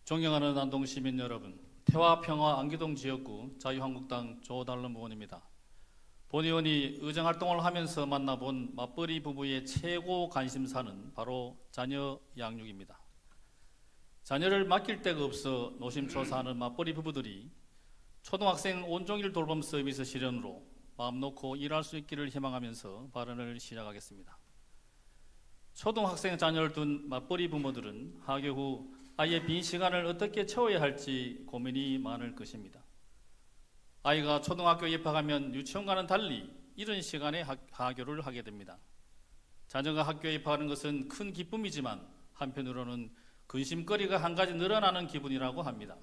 존경하는 안동 시민 여러분, 태화 평화 안기동 지역구 자유한국당 조달름 의원입니다. 본 의원이 의정활동을 하면서 만나본 맞벌이 부부의 최고 관심사는 바로 자녀 양육입니다. 자녀를 맡길 데가 없어 노심초사하는 맞벌이 부부들이 초등학생 온종일 돌봄 서비스 실현으로 마음 놓고 일할 수 있기를 희망하면서 발언을 시작하겠습니다. 초등학생 자녀를 둔 맞벌이 부모들은 하교 후 아이의 빈 시간을 어떻게 채워야 할지 고민이 많을 것입니다. 아이가 초등학교 입학하면 유치원과는 달리 이른 시간에 하교를 하게 됩니다. 자녀가 학교에 입학하는 것은 큰 기쁨이지만 한편으로는 근심거리가 한 가지 늘어나는 기분이라고 합니다.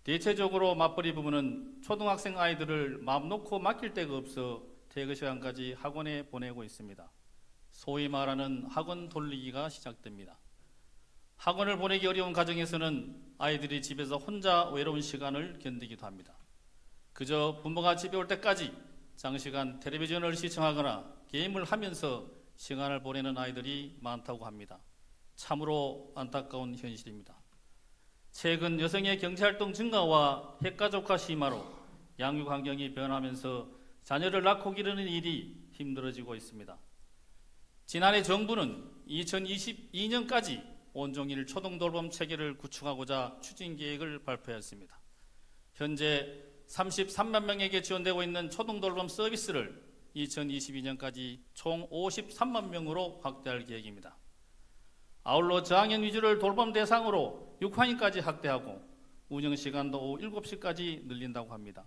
대체적으로 맞벌이 부부는 초등학생 아이들을 마음 놓고 맡길 데가 없어 퇴근 시간까지 학원에 보내고 있습니다. 소위 말하는 학원 돌리기가 시작됩니다. 학원을 보내기 어려운 가정에서는 아이들이 집에서 혼자 외로운 시간을 견디기도 합니다. 그저 부모가 집에 올 때까지 장시간 텔레비전을 시청하거나 게임을 하면서 시간을 보내는 아이들이 많다고 합니다. 참으로 안타까운 현실입니다. 최근 여성의 경제활동 증가와 핵가족화 심화로 양육 환경이 변하면서 자녀를 낳고 기르는 일이 힘들어지고 있습니다. 지난해 정부는 2022년까지 온종일 초등돌봄 체계를 구축하고자 추진 계획을 발표했습니다. 현재 33만 명에게 지원되고 있는 초등돌봄 서비스를 2022년까지 총 53만 명으로 확대할 계획입니다. 아울러 저학년 위주를 돌봄 대상으로 6학년까지 확대하고 운영시간도 오후 7시까지 늘린다고 합니다.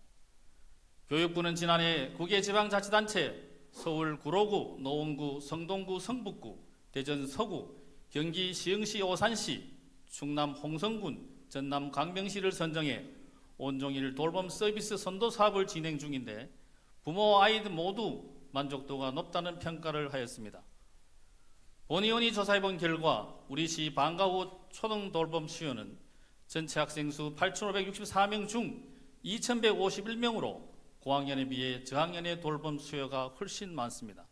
교육부는 지난해 9개 지방자치단체 서울 구로구, 노원구, 성동구, 성북구, 대전 서구, 경기 시흥시, 오산시, 충남 홍성군, 전남 광명시를 선정해 온종일 돌봄 서비스 선도 사업을 진행 중인데 부모와 아이들 모두 만족도가 높다는 평가를 하였습니다. 본 의원이 조사해본 결과 우리 시 방과 후 초등돌봄 수요는 전체 학생 수 8,564명 중 2,151명으로 고학년에 비해 저학년의 돌봄 수요가 훨씬 많습니다.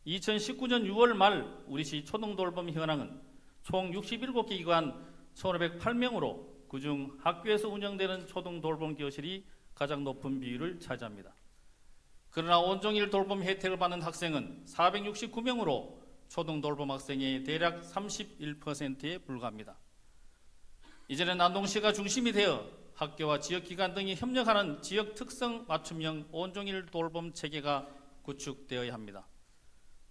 2019년 6월 말 우리시 초등돌봄 현황은 총 67개 기관 1,508명으로 그중 학교에서 운영되는 초등돌봄 교실이 가장 높은 비율을 차지합니다. 그러나 온종일 돌봄 혜택을 받는 학생은 469명으로 초등돌봄 학생의 대략 31%에 불과합니다. 이제는 안동시가 중심이 되어 학교와 지역기관 등이 협력하는 지역 특성 맞춤형 온종일 돌봄 체계가 구축되어야 합니다.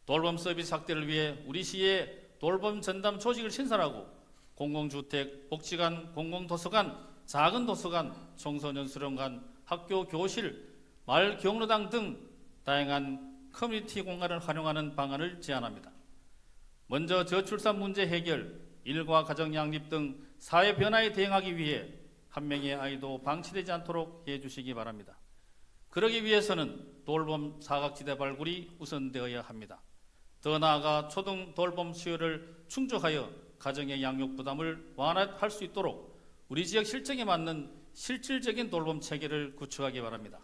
돌봄 서비스 확대를 위해 우리 시에 돌봄 전담 조직을 신설하고 공공주택, 복지관, 공공도서관, 작은 도서관, 청소년 수련관, 학교 교실, 마을 경로당 등 다양한 커뮤니티 공간을 활용하는 방안을 제안합니다. 먼저 저출산 문제 해결, 일과 가정 양립 등 사회 변화에 대응하기 위해 한 명의 아이도 방치되지 않도록 해주시기 바랍니다. 그러기 위해서는 돌봄 사각지대 발굴이 우선되어야 합니다. 더 나아가 초등 돌봄 수요를 충족하여 가정의 양육 부담을 완화할 수 있도록 우리 지역 실정에 맞는 실질적인 돌봄 체계를 구축하기 바랍니다.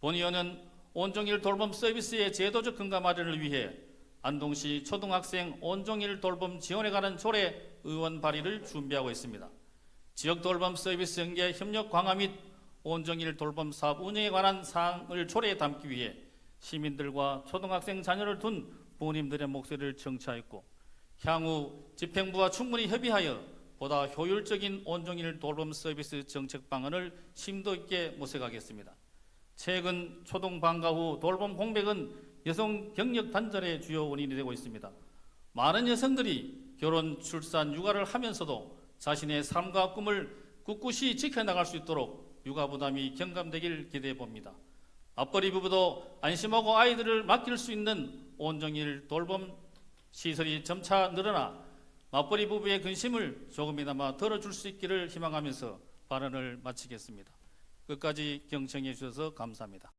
본 의원은 온종일 돌봄 서비스의 제도적 근거 마련을 위해 안동시 초등학생 온종일 돌봄 지원에 관한 조례 의원 발의를 준비하고 있습니다. 지역 돌봄 서비스 연계 협력 강화 및 온종일 돌봄 사업 운영에 관한 사항을 조례에 담기 위해 시민들과 초등학생 자녀를 둔 부모님들의 목소리를 청취하였고 향후 집행부와 충분히 협의하여 보다 효율적인 온종일 돌봄 서비스 정책 방안을 심도 있게 모색하겠습니다. 최근 초등 방과 후 돌봄 공백은 여성 경력 단절의 주요 원인이 되고 있습니다. 많은 여성들이 결혼, 출산, 육아를 하면서도 자신의 삶과 꿈을 꿋꿋이 지켜나갈 수 있도록 육아 부담이 경감되길 기대해 봅니다. 맞벌이 부부도 안심하고 아이들을 맡길 수 있는 온종일 돌봄 시설이 점차 늘어나 맞벌이 부부의 근심을 조금이나마 덜어줄 수 있기를 희망하면서 발언을 마치겠습니다. 끝까지 경청해 주셔서 감사합니다.